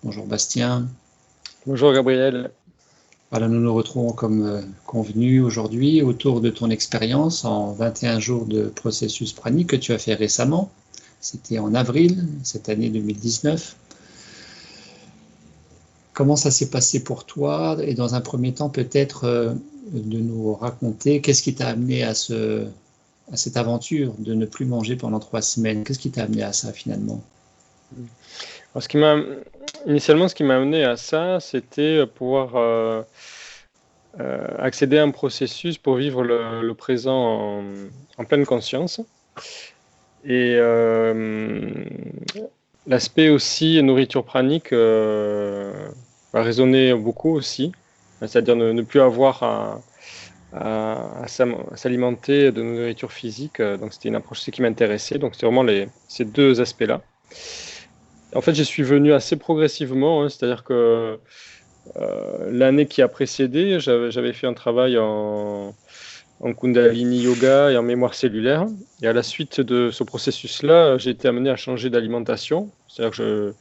Bonjour Bastien. Bonjour Gabriel. Voilà, nous nous retrouvons comme convenu aujourd'hui autour de ton expérience en 21 jours de processus pranique que tu as fait récemment. C'était en avril, cette année 2019. Comment ça s'est passé pour toi? Et dans un premier temps, peut-être de nous raconter qu'est-ce qui t'a amené à cette aventure de ne plus manger pendant 3 semaines. Qu'est-ce qui t'a amené à ça finalement? Alors, initialement, ce qui m'a amené à ça, c'était pouvoir accéder à un processus pour vivre le présent en pleine conscience. Et l'aspect aussi nourriture pranique va résonner beaucoup aussi, c'est-à-dire ne plus avoir à s'alimenter de nourriture physique. Donc c'était une approche qui m'intéressait. Donc c'était vraiment ces deux aspects-là. En fait, j'y suis venu assez progressivement, c'est-à-dire que l'année qui a précédé, j'avais fait un travail en Kundalini Yoga et en mémoire cellulaire. Et à la suite de ce processus-là, j'ai été amené à changer d'alimentation. C'est-à-dire que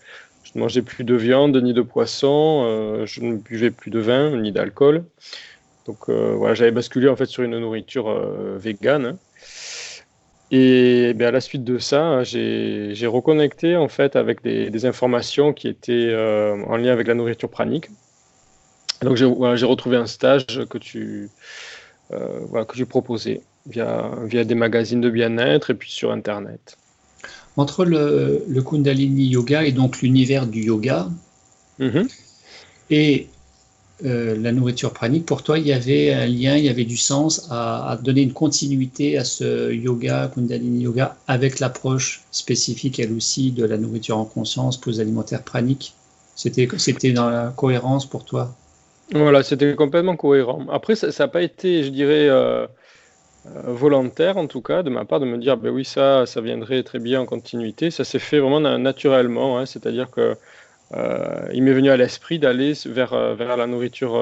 je ne mangeais plus de viande ni de poisson, je ne buvais plus de vin ni d'alcool. Donc voilà, j'avais basculé en fait sur une nourriture végane. Et à la suite de ça, j'ai reconnecté en fait avec des informations qui étaient en lien avec la nourriture pranique. Donc j'ai retrouvé un stage que tu proposais via des magazines de bien-être et puis sur Internet. Entre le Kundalini Yoga et donc l'univers du yoga et la nourriture pranique, pour toi, il y avait un lien, il y avait du sens à donner une continuité à ce yoga, Kundalini Yoga, avec l'approche spécifique, elle aussi, de la nourriture en conscience, pause alimentaire pranique. C'était dans la cohérence pour toi? Voilà, c'était complètement cohérent. Après, ça n'a pas été, je dirais, volontaire, en tout cas, de ma part, de me dire, ben oui, ça viendrait très bien en continuité. Ça s'est fait vraiment naturellement, c'est-à-dire que il m'est venu à l'esprit d'aller vers la nourriture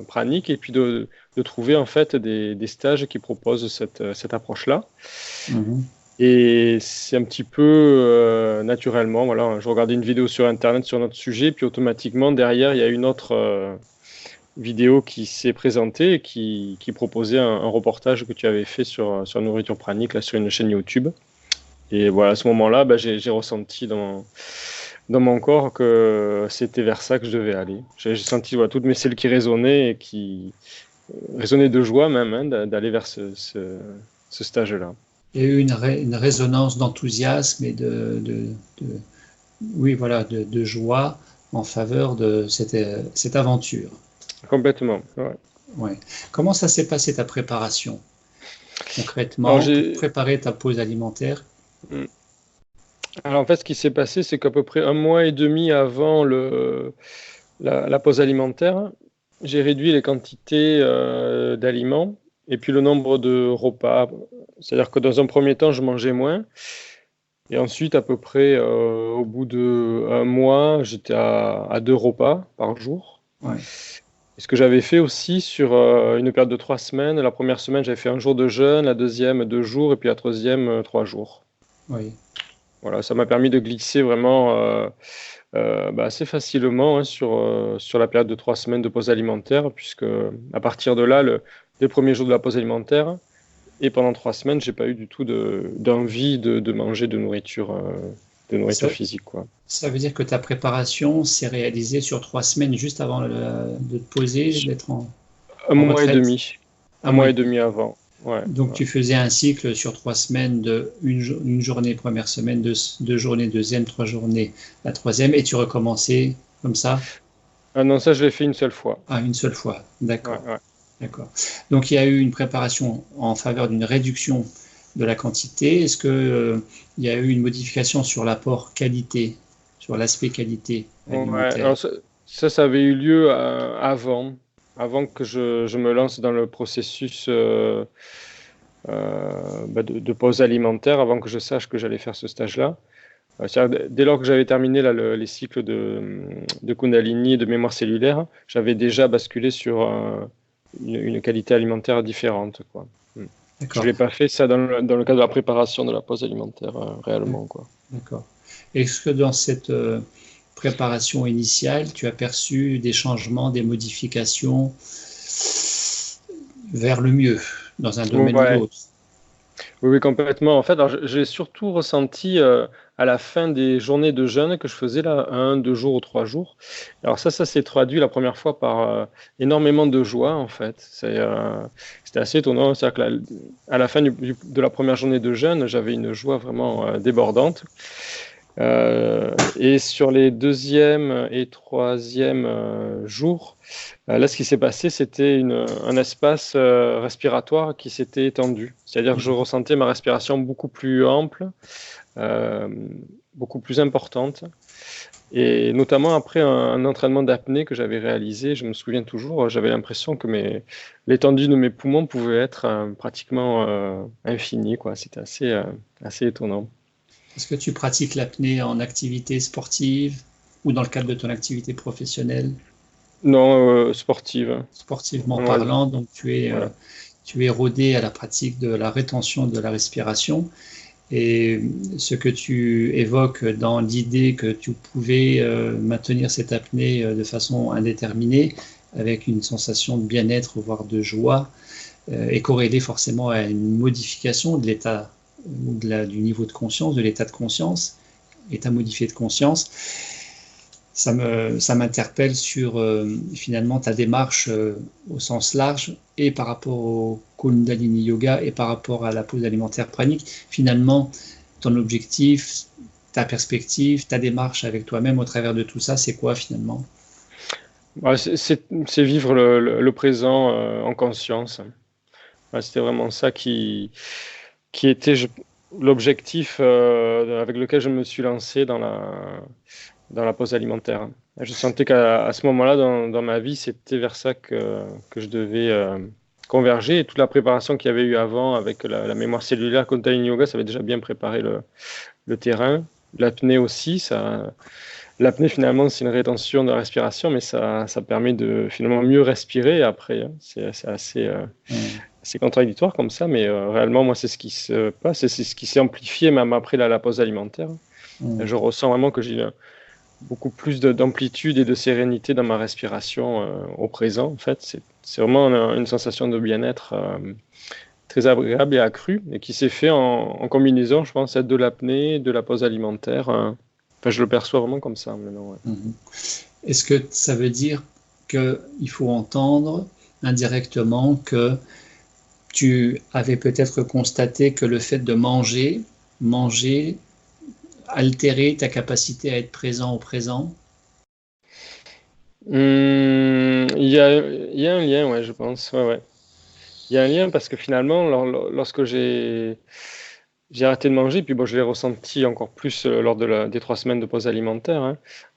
pranique et puis de trouver en fait des stages qui proposent cette approche-là. Et c'est un petit peu naturellement, voilà, je regardais une vidéo sur Internet sur notre sujet, puis automatiquement derrière, il y a une autre vidéo qui s'est présentée et qui proposait un reportage que tu avais fait sur la nourriture pranique, là, sur une chaîne YouTube. Et voilà, à ce moment-là, j'ai ressenti dans mon corps que c'était vers ça que je devais aller. J'ai senti toutes mes cellules qui résonnaient et qui résonnaient de joie même d'aller vers ce stage-là. Il y a eu une résonance d'enthousiasme et oui, voilà, de joie en faveur de cette aventure. Complètement, ouais. Ouais. Comment ça s'est passé ta préparation concrètement pour préparer ta pause alimentaire? Alors en fait, ce qui s'est passé, c'est qu'à peu près 1 mois et demi avant la pause alimentaire, j'ai réduit les quantités d'aliments et puis le nombre de repas. C'est-à-dire que dans un premier temps, je mangeais moins. Et ensuite, à peu près au bout d'1 mois, j'étais à 2 repas par jour. Ouais. Et ce que j'avais fait aussi sur une période de 3 semaines, la première semaine, j'avais fait 1 jour de jeûne, la deuxième 2 jours, et puis la troisième 3 jours. Oui. Voilà, ça m'a permis de glisser vraiment assez facilement sur la période de 3 semaines de pause alimentaire, puisque à partir de là, les premiers jours de la pause alimentaire, et pendant 3 semaines, j'ai pas eu du tout d'envie de manger de nourriture physique, quoi. Ça veut dire que ta préparation s'est réalisée sur 3 semaines juste avant de te poser, d'être en Un mois et retraite? demi. Un mois et demi avant. Ouais, Donc ouais. tu faisais un cycle sur 3 semaines de une journée première semaine, 2 journées deuxième, 3 journées la troisième, et tu recommençais comme ça? Ah non, ça je l'ai fait une seule fois. Ah, une seule fois, d'accord. Ouais. D'accord. Donc il y a eu une préparation en faveur d'une réduction de la quantité. Est-ce que il y a eu une modification sur l'apport qualité, sur l'aspect qualité alimentaire? Alors ça avait eu lieu avant que je me lance dans le processus de pause alimentaire, avant que je sache que j'allais faire ce stage-là. Dès lors que j'avais terminé là, les cycles de Kundalini et de mémoire cellulaire, j'avais déjà basculé sur une qualité alimentaire différente, quoi. Je ne l'ai pas fait ça dans le cadre de la préparation de la pause alimentaire réellement, quoi. D'accord. Est-ce que dans cette préparation initiale, tu as perçu des changements, des modifications vers le mieux dans un domaine ou Ouais. l'autre. Oui, oui, complètement. En fait, alors, j'ai surtout ressenti à la fin des journées de jeûne que je faisais là, 1, 2 jours ou 3 jours. Alors ça s'est traduit la première fois par énormément de joie, en fait. C'était assez étonnant. C'est-à-dire que à la fin de la première journée de jeûne, j'avais une joie vraiment débordante. Et sur les deuxième et troisième jours, là, ce qui s'est passé, c'était un espace respiratoire qui s'était étendu. C'est-à-dire que je ressentais ma respiration beaucoup plus ample, euh, beaucoup plus importante. Et notamment après un entraînement d'apnée que j'avais réalisé, je me souviens toujours, j'avais l'impression que l'étendue de mes poumons pouvait être pratiquement infinie, quoi. C'était assez étonnant. Est-ce que tu pratiques l'apnée en activité sportive ou dans le cadre de ton activité professionnelle? Non, sportive. Sportivement En loisir. parlant, donc Voilà. tu es rodé à la pratique de la rétention de la respiration. Et ce que tu évoques dans l'idée que tu pouvais maintenir cette apnée de façon indéterminée, avec une sensation de bien-être, voire de joie, est corrélé forcément à une modification de l'état du niveau de conscience, de l'état de conscience, état modifié de conscience. Ça m'interpelle sur finalement ta démarche au sens large et par rapport au Kundalini Yoga et par rapport à la pause alimentaire pranique. Finalement, ton objectif, ta perspective, ta démarche avec toi-même au travers de tout ça, c'est quoi finalement? Ouais, c'est vivre le présent en conscience. Ouais, c'était vraiment ça qui était l'objectif avec lequel je me suis lancé dans la pause alimentaire. Je sentais qu'à ce moment-là, dans ma vie, c'était vers ça que je devais converger. Et toute la préparation qu'il y avait eu avant avec la mémoire cellulaire, Kundalini Yoga, ça avait déjà bien préparé le terrain. L'apnée aussi, l'apnée finalement, c'est une rétention de la respiration, mais ça permet de finalement mieux respirer après, hein. C'est assez contradictoire comme ça, mais réellement, moi, c'est ce qui se passe et c'est ce qui s'est amplifié même après la pause alimentaire. Je ressens vraiment que j'ai beaucoup plus d'amplitude et de sérénité dans ma respiration au présent. En fait, c'est vraiment une sensation de bien-être très agréable et accrue et qui s'est fait en combinaison, je pense, de l'apnée, de la pause alimentaire. Enfin, je le perçois vraiment comme ça maintenant. Ouais. Est-ce que ça veut dire qu'il faut entendre indirectement que tu avais peut-être constaté que le fait de manger altérait ta capacité à être présent au présent? Il y a un lien, ouais, je pense. Ouais, ouais. Il y a un lien parce que finalement, lorsque j'ai arrêté de manger, puis bon, je l'ai ressenti encore plus lors des 3 semaines de pause alimentaire,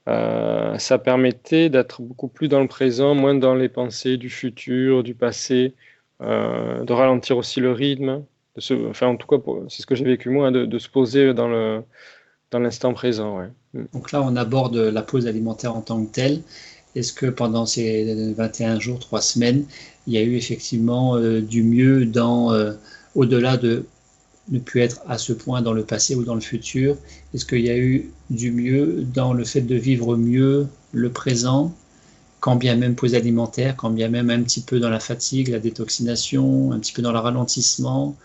hein, ça permettait d'être beaucoup plus dans le présent, moins dans les pensées du futur, du passé, de ralentir aussi le rythme. Enfin, en tout cas, c'est ce que j'ai vécu moi, hein, de se poser dans l'instant présent. Ouais. Donc là, on aborde la pause alimentaire en tant que telle. Est-ce que pendant ces 21 jours, 3 semaines, il y a eu effectivement du mieux au-delà de ne plus être à ce point dans le passé ou dans le futur? Est-ce qu'il y a eu du mieux dans le fait de vivre mieux le présent, quand bien même pause alimentaire, quand bien même un petit peu dans la fatigue, la détoxination, un petit peu dans le ralentissement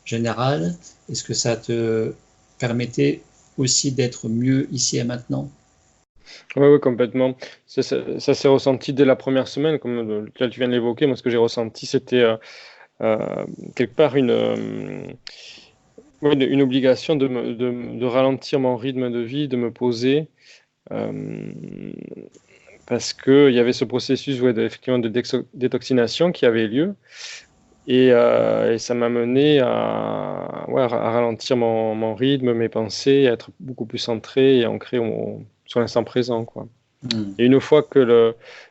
général? Est-ce que ça te permettait aussi d'être mieux ici et maintenant? Oui, oui, complètement. Ça s'est ressenti dès la première semaine, comme là, tu viens de l'évoquer. Moi, ce que j'ai ressenti, c'était quelque part ouais, une obligation de ralentir mon rythme de vie, de me poser, euh, parce qu'il y avait ce processus ouais, effectivement de détoxination qui avait lieu. Et ça m'a mené ouais, à ralentir mon rythme, mes pensées, à être beaucoup plus centré et ancré sur l'instant présent, quoi. Et une fois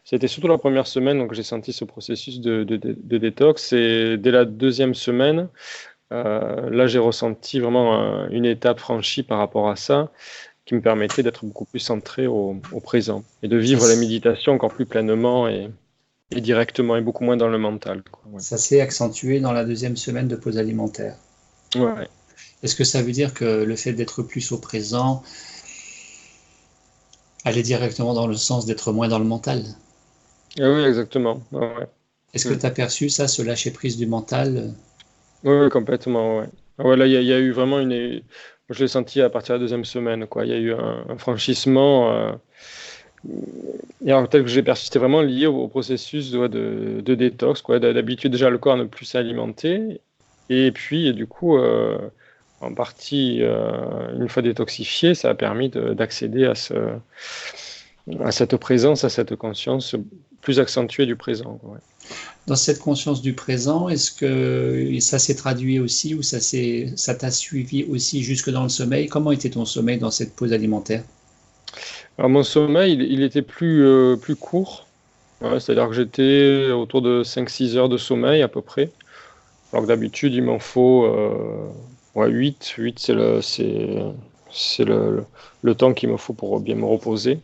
c'était surtout la première semaine, donc j'ai senti ce processus de détox. Et dès la deuxième semaine, là, j'ai ressenti vraiment une étape franchie par rapport à ça, qui me permettait d'être beaucoup plus centré au présent et de Ça, vivre la méditation encore plus pleinement et directement et beaucoup moins dans le mental, quoi. Ouais. ça s'est accentué dans la deuxième semaine de pause alimentaire. Ouais. Est-ce que ça veut dire que le fait d'être plus au présent aller directement dans le sens d'être moins dans le mental. Oui, exactement. Ouais. Est-ce que tu as perçu ça, ce lâcher-prise du mental? Oui, complètement. Ouais. Ouais, là, il y a eu vraiment je l'ai senti à partir de la deuxième semaine, quoi. Il y a eu un franchissement. Et alors, tel que j'ai perçu, c'était vraiment lié au processus de détox, quoi. D'habitude, déjà, le corps ne plus s'alimenter. Et puis, du coup, en partie, une fois détoxifié, ça a permis d'accéder à cette présence, à cette conscience plus accentuée du présent, quoi. Ouais. Dans cette conscience du présent, est-ce que ça s'est traduit aussi ou ça t'a suivi aussi jusque dans le sommeil? Comment était ton sommeil dans cette pause alimentaire? Alors, mon sommeil, il était plus court. Ouais, c'est-à-dire que j'étais autour de 5-6 heures de sommeil à peu près. Alors que d'habitude, il m'en faut 8. 8, c'est le temps qu'il me faut pour bien me reposer.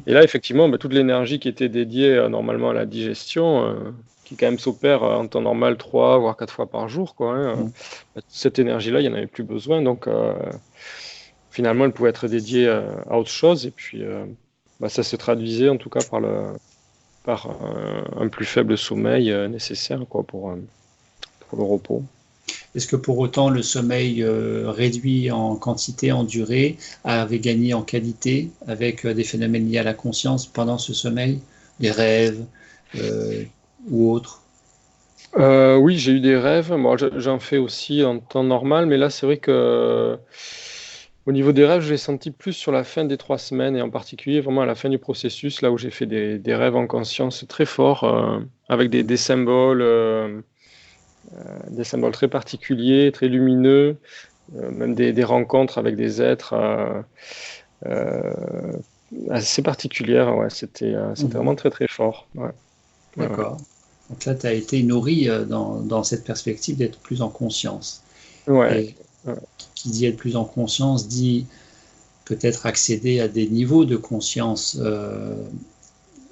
Et là, effectivement, toute l'énergie qui était dédiée normalement à la digestion, qui quand même s'opère en temps normal 3 voire 4 fois par jour, quoi, hein, cette énergie-là, il n'y en avait plus besoin. Donc, finalement, elle pouvait être dédiée à autre chose. Et puis, ça se traduisait en tout cas par un plus faible sommeil nécessaire, quoi, pour le repos. Est-ce que pour autant le sommeil réduit en quantité, en durée, avait gagné en qualité avec des phénomènes liés à la conscience pendant ce sommeil, des rêves ou autres? Oui, j'ai eu des rêves. Moi, j'en fais aussi en temps normal, mais là, c'est vrai que au niveau des rêves, je l'ai senti plus sur la fin des 3 semaines, et en particulier vraiment à la fin du processus, là où j'ai fait des rêves en conscience très forts, avec des symboles très particuliers, très lumineux, même des rencontres avec des êtres assez particulières. Ouais, c'était vraiment très très fort. Ouais. D'accord. Donc là, tu as été nourri dans cette perspective d'être plus en conscience. Ouais. Et qui dit être plus en conscience dit peut-être accéder à des niveaux de conscience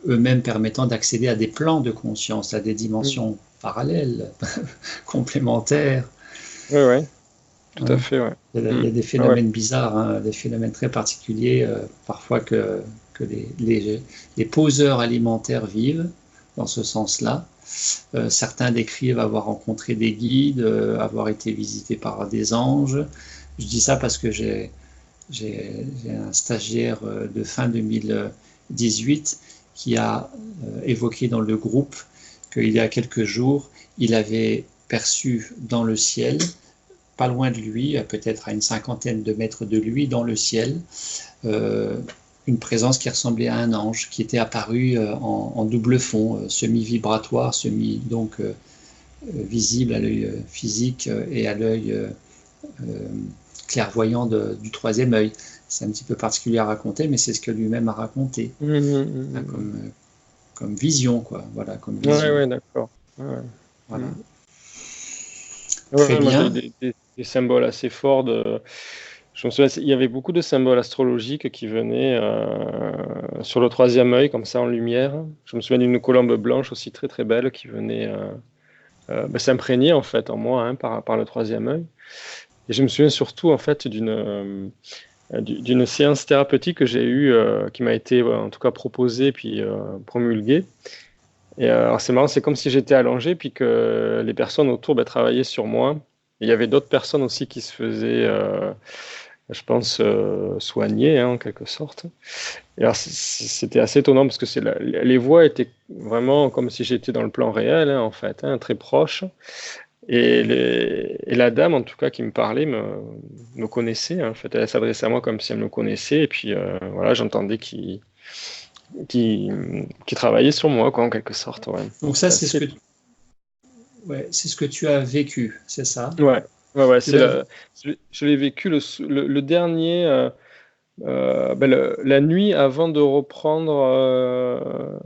eux-mêmes permettant d'accéder à des plans de conscience, à des dimensions parallèles, complémentaires. Oui, tout à fait. Ouais. Il y a des phénomènes bizarres, hein, des phénomènes très particuliers, parfois que les poseurs alimentaires vivent dans ce sens-là. Certains décrivent avoir rencontré des guides, avoir été visités par des anges. Je dis ça parce que j'ai un stagiaire de fin 2018 qui a évoqué dans le groupe qu'il y a quelques jours, il avait perçu dans le ciel, pas loin de lui, peut-être à une 50aine de mètres de lui, dans le ciel, une présence qui ressemblait à un ange, qui était apparu en double fond, semi-vibratoire, donc visible à l'œil physique et à l'œil clairvoyant du troisième œil. C'est un petit peu particulier à raconter, mais c'est ce que lui-même a raconté, comme vision, quoi. Voilà, comme vision. Ouais, d'accord. Ouais. Voilà. Très bien. Moi, j'ai des symboles assez forts. Je me souviens, il y avait beaucoup de symboles astrologiques qui venaient sur le troisième œil, comme ça, en lumière. Je me souviens d'une colombe blanche aussi très très belle qui venait s'imprégner en fait en moi, hein, par le troisième œil. Et je me souviens surtout en fait d'une séance thérapeutique que j'ai eue, qui m'a été en tout cas proposée puis promulguée. Et alors c'est marrant, c'est comme si j'étais allongé puis que les personnes autour travaillaient sur moi. Et il y avait d'autres personnes aussi qui se faisaient, je pense, soigner, hein, en quelque sorte. Et alors c'était assez étonnant parce que les voix étaient vraiment comme si j'étais dans le plan réel, hein, en fait, hein, très proche. Et la dame, en tout cas, qui me parlait, me connaissait, hein, en fait. Elle s'adressait à moi comme si elle me connaissait. Et puis, voilà, j'entendais qui travaillait sur moi, quoi, en quelque sorte. Ouais. Donc ça, c'est ce que tu as vécu, c'est ça? Ouais. Je l'ai vécu le dernier, la nuit avant de reprendre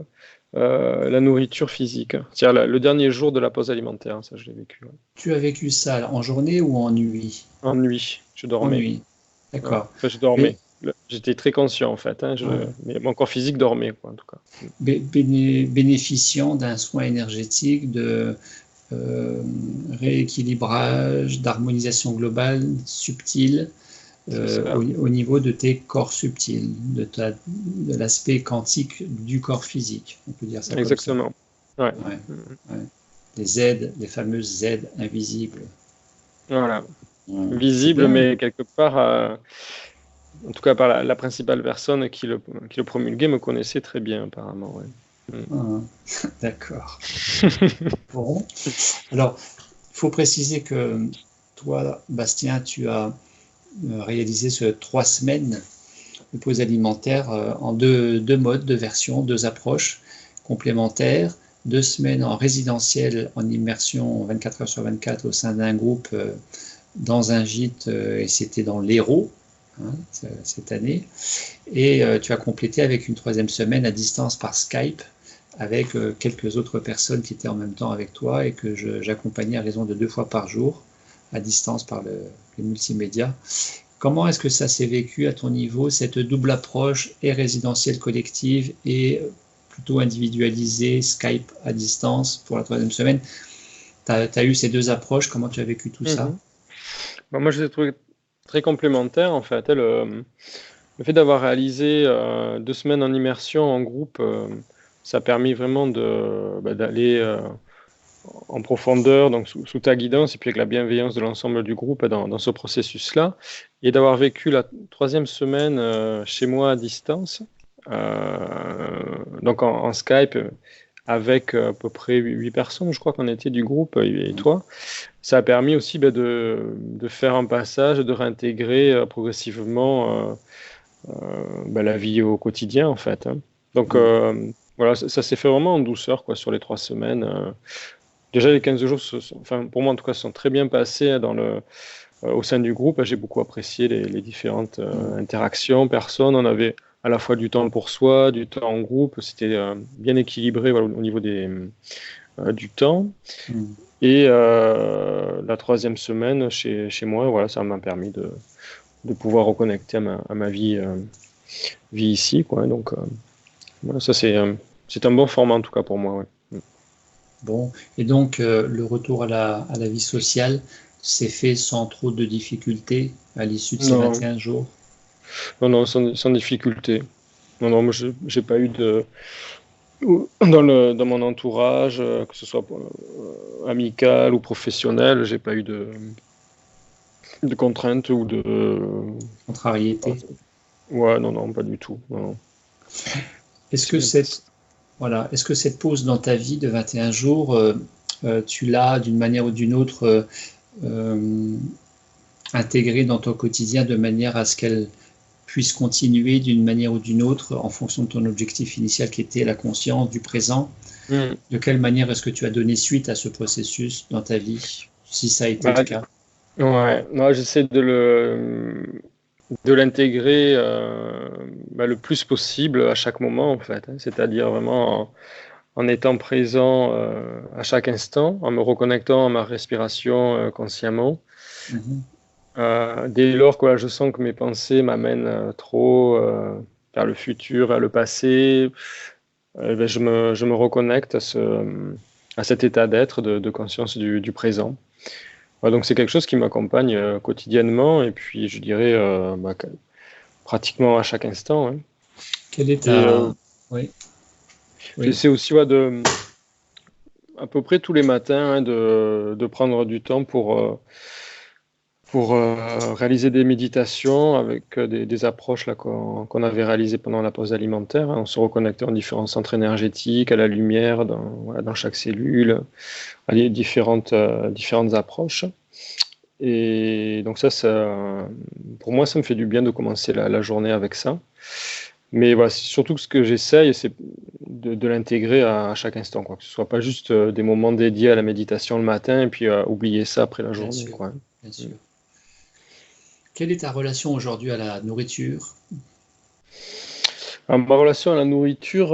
la nourriture physique. C'est-à-dire le dernier jour de la pause alimentaire, ça je l'ai vécu. Ouais. Tu as vécu ça en journée ou en nuit? En nuit, je dormais. En nuit, d'accord. Ouais. Enfin, je dormais. J'étais très conscient en fait, hein, mais mon corps physique dormait, quoi, en tout cas. Bénéficiant d'un soin énergétique, de rééquilibrage, d'harmonisation globale subtile, au niveau de tes corps subtils, de l'aspect quantique du corps physique. On peut dire ça Exactement. Comme ça. Ouais. Ouais. Les fameuses aides invisibles. Voilà. Visibles, mais quelque part, en tout cas par la principale personne qui le promulguait me connaissait très bien apparemment. Ouais. D'accord. Bon. Alors, il faut préciser que toi, Bastien, tu as réalisé ce 3 semaines de pause alimentaire en deux modes, 2 versions, 2 approches complémentaires. 2 semaines en résidentiel, en immersion 24 heures sur 24 au sein d'un groupe dans un gîte, et c'était dans l'Hérault cette année. Et tu as complété avec une 3e semaine à distance par Skype avec quelques autres personnes qui étaient en même temps avec toi et que j'accompagnais à raison de 2 fois par jour à distance par les multimédia. Comment est-ce que ça s'est vécu à ton niveau, cette double approche et résidentielle collective et plutôt individualisée, Skype à distance pour la 3e semaine? Tu as eu ces 2 approches, comment tu as vécu tout ça? Moi, je les ai trouvées très complémentaires en fait. Le fait d'avoir réalisé 2 semaines en immersion en groupe, ça a permis vraiment d'aller en profondeur, donc sous ta guidance et puis avec la bienveillance de l'ensemble du groupe dans ce processus-là, et d'avoir vécu la 3e semaine chez moi à distance, donc en Skype, avec à peu près 8 personnes, je crois qu'on était du groupe, et toi. Ça a permis aussi de faire un passage, de réintégrer progressivement la vie au quotidien, en fait. Donc, voilà, ça s'est fait vraiment en douceur, quoi, sur les 3 semaines. Déjà, les 15 jours, pour moi en tout cas, se sont très bien passés au sein du groupe. J'ai beaucoup apprécié les différentes interactions, personnes. On avait à la fois du temps pour soi, du temps en groupe. C'était bien équilibré, voilà, au niveau du temps. Et la 3e semaine chez moi, voilà, ça m'a permis de pouvoir reconnecter à ma vie ici, quoi. Donc, voilà, ça c'est un bon format en tout cas pour moi. Ouais. Bon, et donc le retour à la vie sociale s'est fait sans trop de difficultés à l'issue de ces 21 jours? Non, sans difficulté. Non, moi j'ai pas eu dans mon entourage, que ce soit amical ou professionnel, j'ai pas eu de contraintes ou de contrariété. Ouais, non, pas du tout. Non. Est-ce que cette pause dans ta vie de 21 jours, tu l'as d'une manière ou d'une autre intégrée dans ton quotidien de manière à ce qu'elle puisse continuer d'une manière ou d'une autre en fonction de ton objectif initial qui était la conscience du présent? De quelle manière est-ce que tu as donné suite à ce processus dans ta vie, si ça a été le cas? Ouais, moi j'essaie de l'intégrer le plus possible à chaque moment en fait, c'est-à-dire vraiment en étant présent à chaque instant, en me reconnectant à ma respiration consciemment. Dès lors que je sens que mes pensées m'amènent trop vers le futur, vers le passé, je me reconnecte à cet état d'être, de conscience du présent. Ouais, donc c'est quelque chose qui m'accompagne quotidiennement et puis je dirais pratiquement à chaque instant. Hein. Quel est oui. J'essaie aussi à peu près tous les matins de prendre du temps pour réaliser des méditations avec des approches là, qu'on avait réalisées pendant la pause alimentaire. Hein. On se reconnectait en différents centres énergétiques, à la lumière dans chaque cellule, à les différentes approches. Et donc ça, pour moi, ça me fait du bien de commencer la journée avec ça. Mais voilà, surtout que ce que j'essaye, c'est de l'intégrer à chaque instant, quoi. Que ce soit pas juste des moments dédiés à la méditation le matin et puis oublier ça après la journée. Bien sûr, quoi. Bien sûr. Quelle est ta relation aujourd'hui à la nourriture? Alors, ma relation à la nourriture,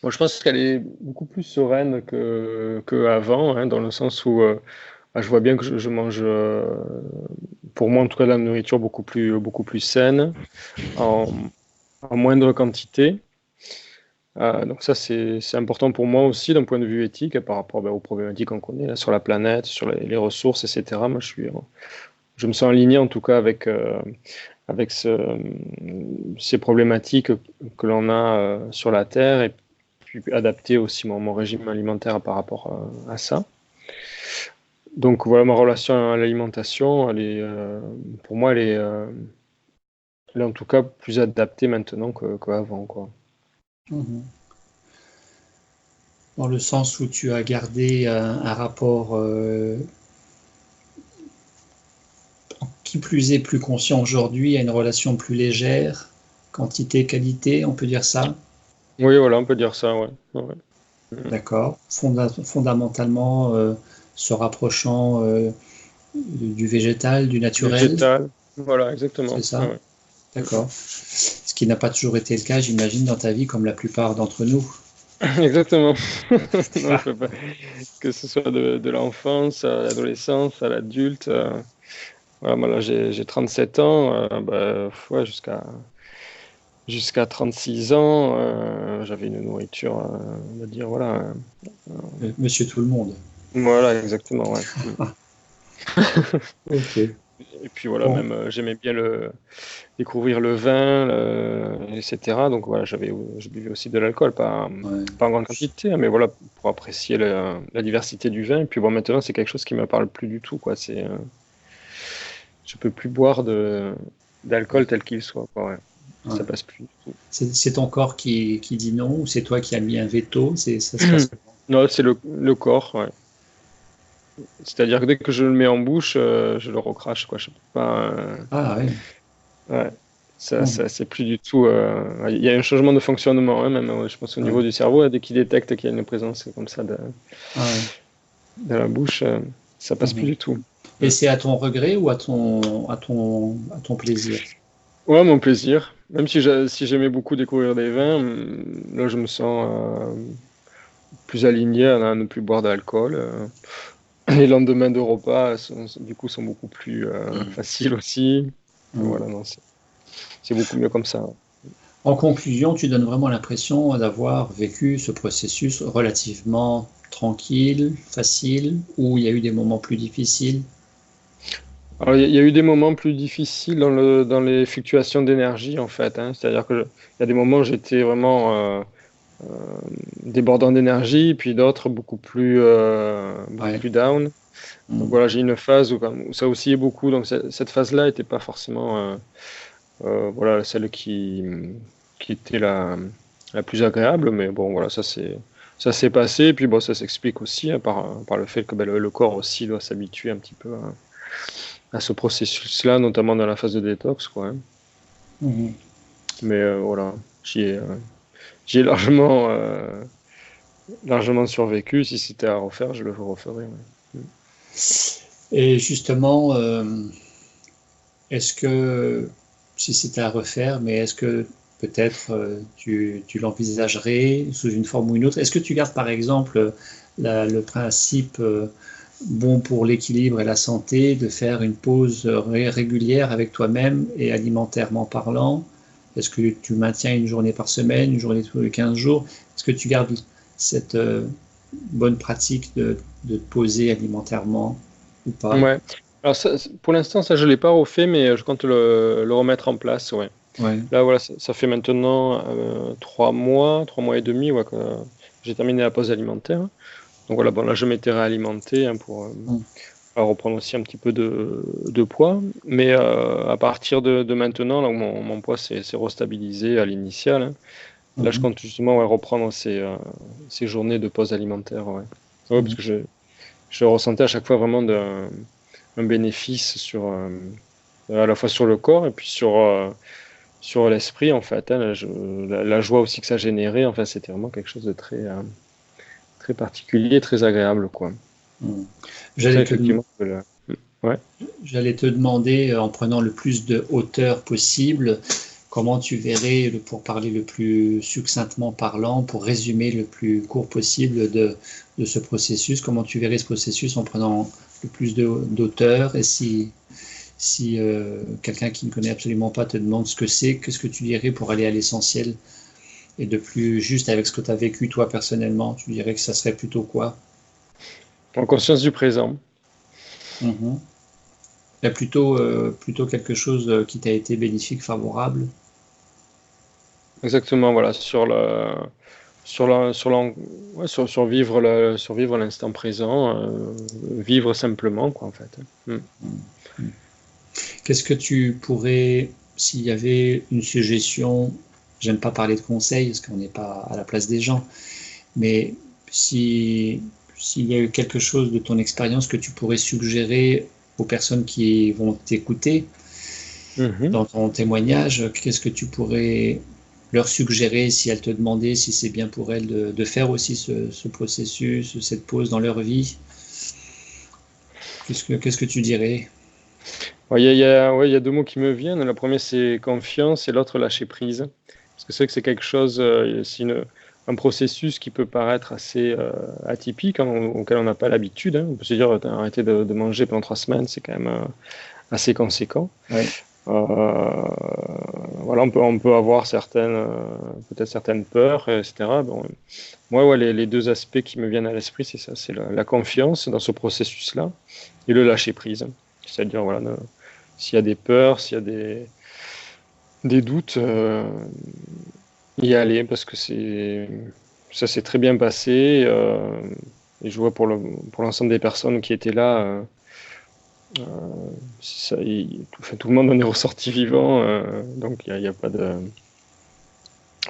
moi, je pense qu'elle est beaucoup plus sereine qu'avant, hein, dans le sens où je vois bien que je mange, pour moi en tout cas, la nourriture beaucoup plus saine, en moindre quantité. Donc ça, c'est important pour moi aussi d'un point de vue éthique par rapport aux problématiques qu'on connaît là, sur la planète, sur les ressources, etc. Moi, je suis je me sens aligné en tout cas avec ces problématiques que l'on a sur la Terre et puis adapter aussi mon régime alimentaire par rapport à ça. Donc voilà, ma relation à l'alimentation, pour moi, elle est en tout cas plus adaptée maintenant qu'avant, quoi. Mhm. Dans le sens où tu as gardé un rapport qui plus est plus conscient aujourd'hui, à une relation plus légère, quantité-qualité, on peut dire ça? Oui, voilà, on peut dire ça, ouais. Ouais. D'accord. Fondamentalement, se rapprochant du végétal, du naturel, Végétal, voilà, exactement. c'est ça? Ouais. D'accord. Ce qui n'a pas toujours été le cas, j'imagine, dans ta vie, comme la plupart d'entre nous. Exactement. Non, je peux pas. Que ce soit de l'enfance à l'adolescence, à l'adulte. Voilà, moi là j'ai 37 ans, ouais, jusqu'à 36 ans, j'avais une nourriture, on va dire, voilà. Monsieur tout le monde. Voilà, exactement, ouais. Ok. Et puis voilà, Bon. même j'aimais bien découvrir le vin, etc. Donc voilà, je buvais aussi de l'alcool, Ouais. pas en grande quantité, hein, mais voilà, pour apprécier la diversité du vin. Et puis bon, maintenant, c'est quelque chose qui me parle plus du tout, quoi. Je peux plus boire d'alcool tel qu'il soit, quoi, ouais. Ouais. Ça passe plus du tout. C'est ton corps qui dit non ou c'est toi qui as mis un veto? Ça se passe comment? Non, c'est le corps, ouais. C'est-à-dire que dès que je le mets en bouche, je le recrache, quoi. Je peux pas. Ah oui. Ouais. Bon. C'est plus du tout. Il y a un changement de fonctionnement, hein, même. Je pense au niveau Ouais. du cerveau, dès qu'il détecte qu'il y a une présence comme ça Ah ouais. dans la bouche, ça passe plus Mhm. du tout. Et Ouais. c'est à ton regret ou à ton plaisir? Ouais, mon plaisir. Même si j'aimais beaucoup découvrir des vins, là, je me sens plus aligné à ne plus boire d'alcool. Les lendemains de repas, du coup, sont beaucoup plus Mhm. faciles aussi. Mhm. Voilà, non, c'est beaucoup mieux comme ça. En conclusion, tu donnes vraiment l'impression d'avoir vécu ce processus relativement tranquille, facile, où il y a eu des moments plus difficiles. Alors, il y a eu des moments plus difficiles dans les fluctuations d'énergie, en fait, hein. C'est-à-dire il y a des moments où j'étais vraiment euh, débordant d'énergie, puis d'autres beaucoup Ouais. plus down. Donc Mhm. voilà, j'ai une phase où ça oscillait beaucoup. Donc cette phase-là n'était pas forcément voilà, celle qui était la plus agréable. Mais bon, voilà, ça s'est passé. Et puis bon, ça s'explique aussi, hein, par le fait que le corps aussi doit s'habituer un petit peu à ce processus-là, notamment dans la phase de détox, quoi, hein. Mhm. Mais voilà, j'y ai largement survécu. Si c'était à refaire, je le referais, ouais. Et justement, est-ce que, si c'était à refaire, mais est-ce que peut-être tu l'envisagerais sous une forme ou une autre? Est-ce que tu gardes par exemple le principe bon pour l'équilibre et la santé de faire une pause régulière avec toi-même et alimentairement parlant? Est-ce que tu maintiens une journée par semaine, une journée tous les 15 jours? Est-ce que tu gardes cette bonne pratique de te poser alimentairement ou pas? Ouais. Alors pour l'instant, ça, je l'ai pas refait, mais je compte le remettre en place, ouais. Ouais. Là, voilà, ça fait maintenant 3 mois et demi, ouais, que j'ai terminé la pause alimentaire. Donc voilà, bon, là, je m'étais réalimenté, hein, pour Mm. reprendre aussi un petit peu de poids. Mais à partir de maintenant, là où mon poids s'est restabilisé à l'initial, hein, là, je Mhm. compte justement, ouais, reprendre ces journées de pause alimentaire. Ouais. Ouais, parce Mhm. que je ressentais à chaque fois vraiment un bénéfice à la fois sur le corps et puis sur l'esprit, en fait, hein. La joie aussi que ça générait, enfin, c'était vraiment quelque chose de très particulier, très agréable, quoi. Mm. Pour ça, J'allais te, effectivement, ouais. j'allais te demander, en prenant le plus de hauteur possible, comment tu verrais, pour parler le plus succinctement parlant, pour résumer le plus court possible de ce processus, comment tu verrais ce processus en prenant le plus d'auteur et si quelqu'un qui ne connaît absolument pas te demande ce que c'est, qu'est-ce que tu dirais pour aller à l'essentiel et de plus juste avec ce que tu as vécu toi personnellement, tu dirais que ça serait plutôt quoi? En conscience du présent. Mhm. Là, plutôt quelque chose qui t'a été bénéfique, favorable. Exactement, voilà, sur vivre l'instant présent, vivre simplement, quoi, en fait. Qu'est-ce que tu pourrais, s'il y avait une suggestion, j'aime pas parler de conseils parce qu'on n'est pas à la place des gens, mais s'il y a eu quelque chose de ton expérience que tu pourrais suggérer aux personnes qui vont t'écouter dans ton témoignage, qu'est-ce que tu pourrais leur suggérer si elles te demandaient si c'est bien pour elles de faire aussi ce processus, cette pause dans leur vie? Qu'est-ce que tu dirais? Il y a deux mots qui me viennent. Le premier, c'est confiance, et l'autre, lâcher prise. Parce que c'est vrai que c'est quelque chose, un processus qui peut paraître assez atypique, auquel on n'a pas l'habitude. On peut se dire, arrêter de manger pendant 3 semaines, c'est quand même assez conséquent. Ouais. Voilà, on peut avoir peut-être certaines peurs, etc. Bon, moi, les deux aspects qui me viennent à l'esprit, c'est ça, c'est la confiance dans ce processus-là et le lâcher prise. C'est-à-dire, voilà, s'il y a des peurs, s'il y a des doutes, y aller, parce que ça s'est très bien passé. Et je vois pour l'ensemble des personnes qui étaient là, tout le monde en est ressorti vivant. Donc, il y a pas de...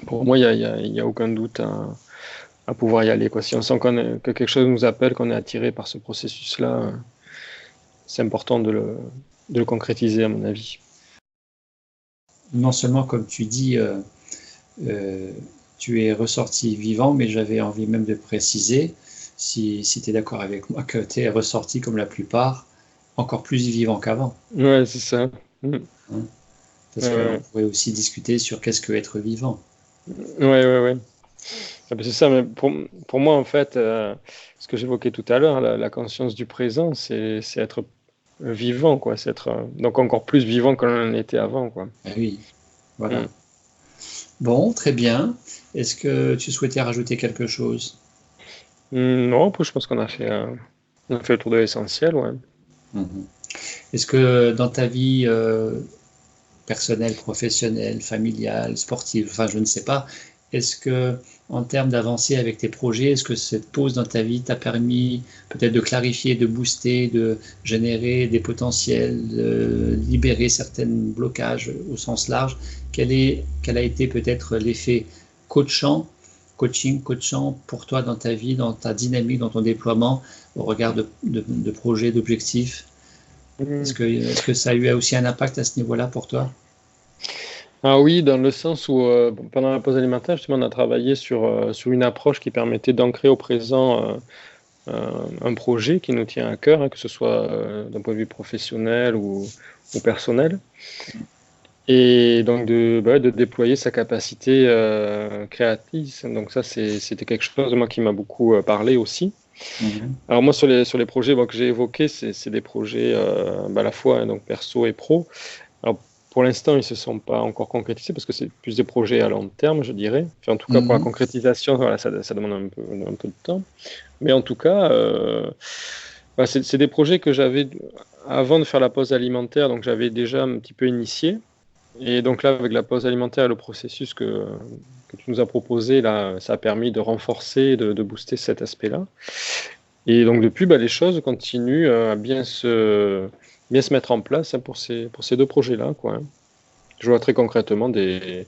Pour moi, il y a aucun doute à pouvoir y aller, quoi. Si on sent que quelque chose nous appelle, qu'on est attiré par ce processus-là, c'est important de le concrétiser, à mon avis. Non seulement, comme tu dis, tu es ressorti vivant, mais j'avais envie même de préciser, si tu es d'accord avec moi, que tu es ressorti comme la plupart, encore plus vivant qu'avant. Ouais, c'est ça. Parce qu'on pourrait aussi discuter sur qu'est-ce que être vivant. Ouais. C'est ça, mais pour moi, en fait, ce que j'évoquais tout à l'heure, la conscience du présent, c'est être vivant, quoi. C'est être donc encore plus vivant qu'on en était avant, quoi. Ah oui, voilà. Bon, très bien. Est-ce que tu souhaitais rajouter quelque chose? Non, après, je pense qu'on a fait le tour de l'essentiel, ouais. Est-ce que dans ta vie personnelle, professionnelle, familiale, sportive, enfin je ne sais pas, est-ce que en termes d'avancée avec tes projets, est-ce que cette pause dans ta vie t'a permis peut-être de clarifier, de booster, de générer des potentiels, de libérer certains blocages au sens large? Quel a été peut-être l'effet coachant pour toi dans ta vie, dans ta dynamique, dans ton déploiement au regard de projets, d'objectifs? Est-ce que ça a eu aussi un impact à ce niveau-là pour toi? Ah oui, dans le sens où pendant la pause alimentaire, justement, on a travaillé sur une approche qui permettait d'ancrer au présent un projet qui nous tient à cœur, hein, que ce soit d'un point de vue professionnel ou personnel. Et donc de déployer sa capacité créatrice. Donc ça, c'était quelque chose, moi, qui m'a beaucoup parlé aussi. Alors moi, sur les projets que j'ai évoqués, c'est des projets à la fois, hein, donc perso et pro. Alors, pour l'instant, ils ne se sont pas encore concrétisés parce que c'est plus des projets à long terme, je dirais. Enfin, en tout cas, pour la concrétisation, voilà, ça demande un peu de temps. Mais en tout cas, c'est des projets que j'avais, avant de faire la pause alimentaire, donc j'avais déjà un petit peu initié. Et donc là, avec la pause alimentaire et le processus que tu nous as proposé, là, ça a permis de renforcer, de booster cet aspect-là. Et donc depuis, les choses continuent à bien se mettre en place, hein, pour ces deux projets-là, quoi, hein. Je vois très concrètement les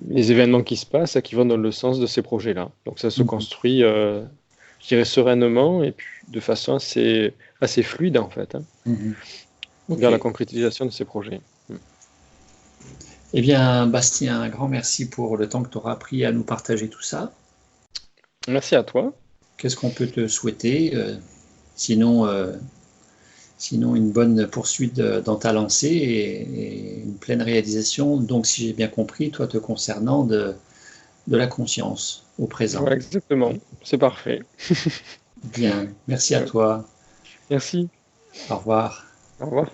événements qui se passent, qui vont dans le sens de ces projets-là. Donc ça se construit, je dirais, sereinement et puis de façon assez fluide, en fait, hein, vers la concrétisation de ces projets. Eh bien, Bastien, un grand merci pour le temps que tu auras pris à nous partager tout ça. Merci à toi. Qu'est-ce qu'on peut te souhaiter sinon une bonne poursuite dans ta lancée et une pleine réalisation, donc si j'ai bien compris, toi te concernant, de la conscience au présent. Ouais, exactement, c'est parfait. Bien, merci à toi. Merci. Au revoir. Au revoir.